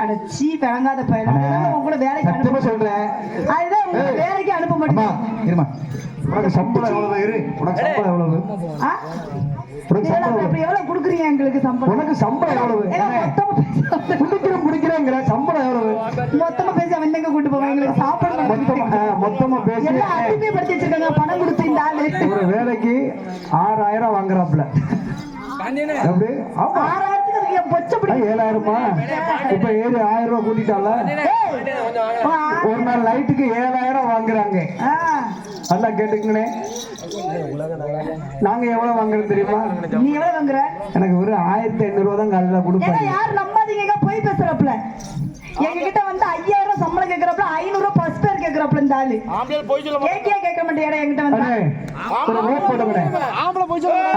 அடச்சி விளங்காத பையன் உங்களை வேலைக்கு அனுப்ப சொல்றேன். அதுதான் உங்களை வேலைக்கு அனுப்ப மாட்டேன். உனக்கு சம்பளம் எவ்வளவு? உனக்கு சம்பளம் எவ்வளவு? எவ்வளவு குடுக்குறீங்க எங்களுக்கு சம்பளம்? உனக்கு சம்பளம் எவ்வளவு? குடிக்கிறேங்கிற சம்பளம் எவ்வளவு? மொத்தமா பேசி அவன் எங்க கூட்டு போவான் எங்களுக்கு சாப்பாடு மொத்தமா பேசி அடிமைப்படுத்தி வச்சிருக்காங்க. பணம் கொடுத்து இந்த ஆளு ஒரு வேலைக்கு 6000 வாங்குறாப்ல. 7000 இப்ப ஏறி 1000 ரூபாய் கூட்டிட்டால. ஒரு நாள் லைட்டுக்கு 7000 வாங்குறாங்க. நல்லா கேட்டுக்கணே. நாங்க எவ்வளவு வாங்குறோம் தெரியுமா? நீ எவ்வளவு வாங்குற? எனக்கு ஒரு 1500 ரூபாய் தான் காலையில கொடுப்பாங்க. யார் நம்பாதீங்க, போய் பேசுறப்பல எங்க கிட்ட வந்து 5000 சம்பளம் கேக்குறப்பல 500 ரூபாய் பஸ் பேர் கேக்குறப்பல இந்த ஆளு கேக்கியா கேட்க மாட்டேன். என்கிட்ட வந்து ஒரு ஓட் போடுங்க. ஆம்பளை போய் சொல்லுங்க.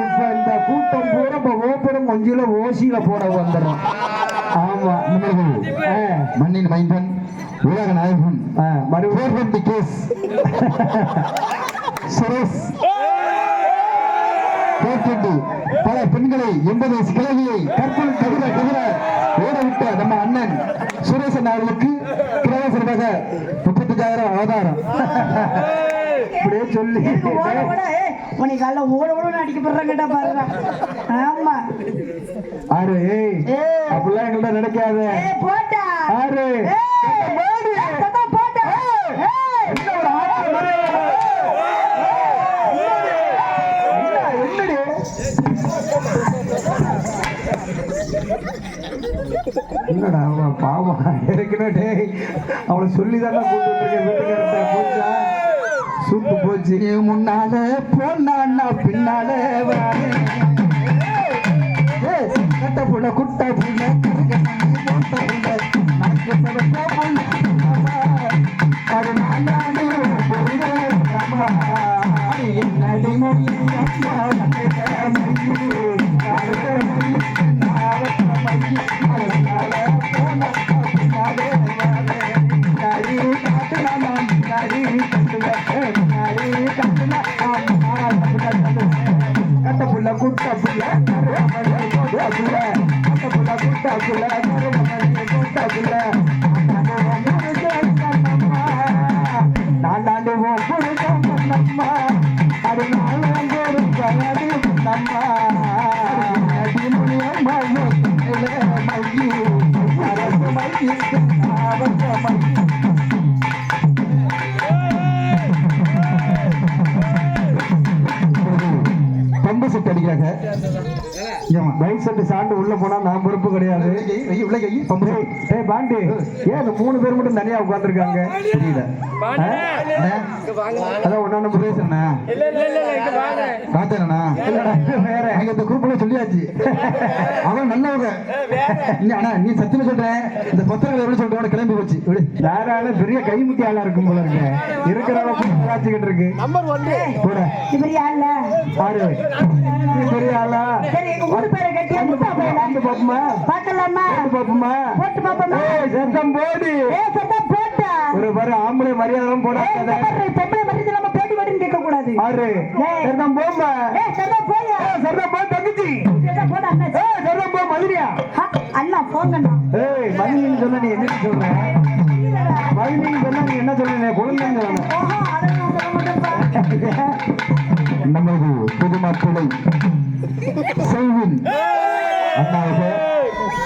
இப்ப இந்த கூட்டம் பூரா இப்ப ஓப்படும் கொஞ்சில ஓசியில போட வந்துடும். ஆமா, மண்ணின் மைந்தன் உலக நாயகன் மறுபடி கேஸ் சுரேஷ் பல பெண்களை 80 வயசு கிழவியை கற்பனை கதிர ஓடவிட்ட நம்ம அண்ணன் சுரேசன் அவர்களுக்கு பிரவேசமாக 35,000 ஆதாரம் இப்படியே சொல்லி உனக்கு அல்ல ஓட அடிக்கப்படுறாங்கடா பாருங்க. ஆமா ஆறு அப்படிலாம் எங்கள்ட்ட நினைக்காத. போட்டா ஆறு என்னடா அவன் பாவம் ஏற்கனவே அவளை சொல்லிதானே போச்சா சுட்டு போச்சு. முன்னால போனா பின்னால கட்ட புள்ள குட்ட புள்ள கட்டப்புள்ள குட்ட புள்ள நான் தாண்டுவோம் நம்ம அது நம்ம பம்பு செட் அடிக்கிறாங்க. பைக் செட் சாண்டு உள்ள போனா நான் பொறுப்பு கிடையாது. பாண்டி ஏன் 3 பேர் மட்டும் தனியா உட்கார்ந்துருக்காங்க தெரியல. அதான் ஒன்னா நம்பர் பேசுறேண்ணா பார்த்தேண்ணா வேற இந்த குரூப்ல சொல்லியாச்சு. அவன் நல்லவங்க. நீ சத்தியமா சொல்றேன், இந்த பத்திரங்களை எப்படி சொல்றோட கிளம்பி போச்சு. யாரால பெரிய கைமுட்டி ஆளா இருக்கும் போல இருக்கு. இருக்கிறவங்க இருக்கு. கூட பெரிய ஆளா ஒரு பாரு ஆம்பளை மரியாதை போட கேட்க கூடாது. அண்ணா போங்க. மதினின்னு சொன்ன நீ என்ன சொல்ற? மதினின்னு சொன்னா நீ என்ன சொல்ற? குழந்தைங்க நமது புதுமாப்பிள்ளை செல்வின் அண்ணாவுக்கு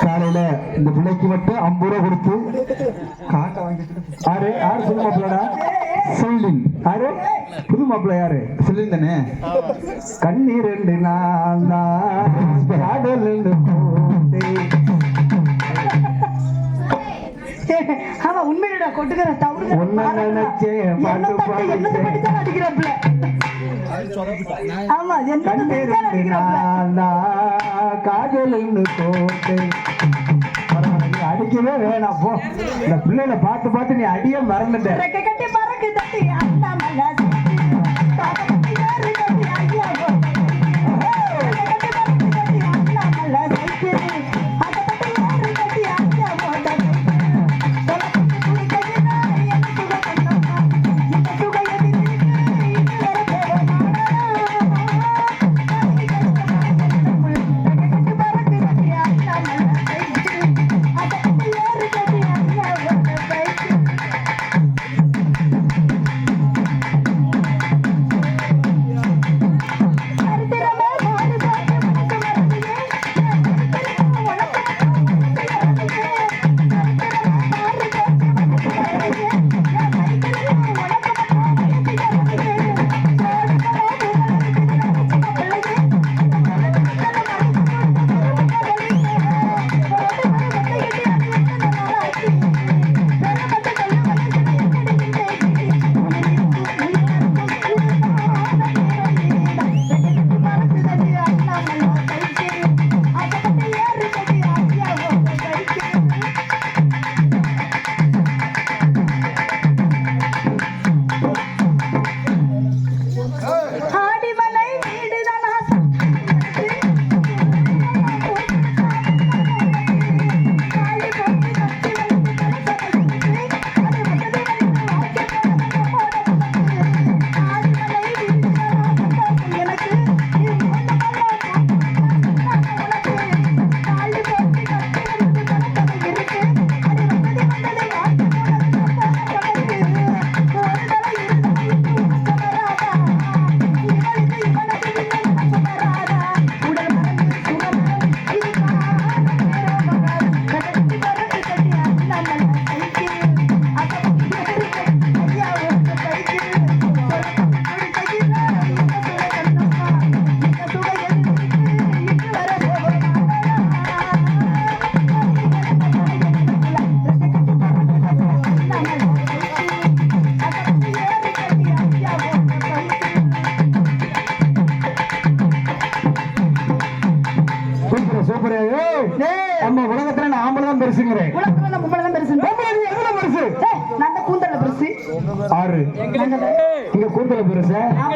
காலையில இந்த பிள்ளைக்கு மட்டும் 50 ரூபா கொடுத்து காட்ட வாங்கிட்டு. யாரு புது மாப்பிள்ளடா? செல்வின். யாரு புது மாப்பிள்ளை? யாரு? செல்வின் தானே. கண்ணீர் 2 நாள் காடல் 2 ஆமா உண்மையில கொட்டுக்கிற தவிர ஒன்ன நினைச்சே அடிக்கிறாப்ல. ஆமா காதல் கோட்டை அடிக்கவே வேணாம் போ. இந்த பிள்ளைகளை பார்த்து நீ அடியே மறந்துட்ட. சூப்பர். நம்ம உலகத்துல நான் ஆம்பளை தான் பெருசுங்கிறேன். உலகத்துல நம்ம பொம்பளை தான் பெருசு. எதுல பெருசு? நான் தான் கூந்தல்ல பெருசு. 6 இங்க கூந்தல பெருசு.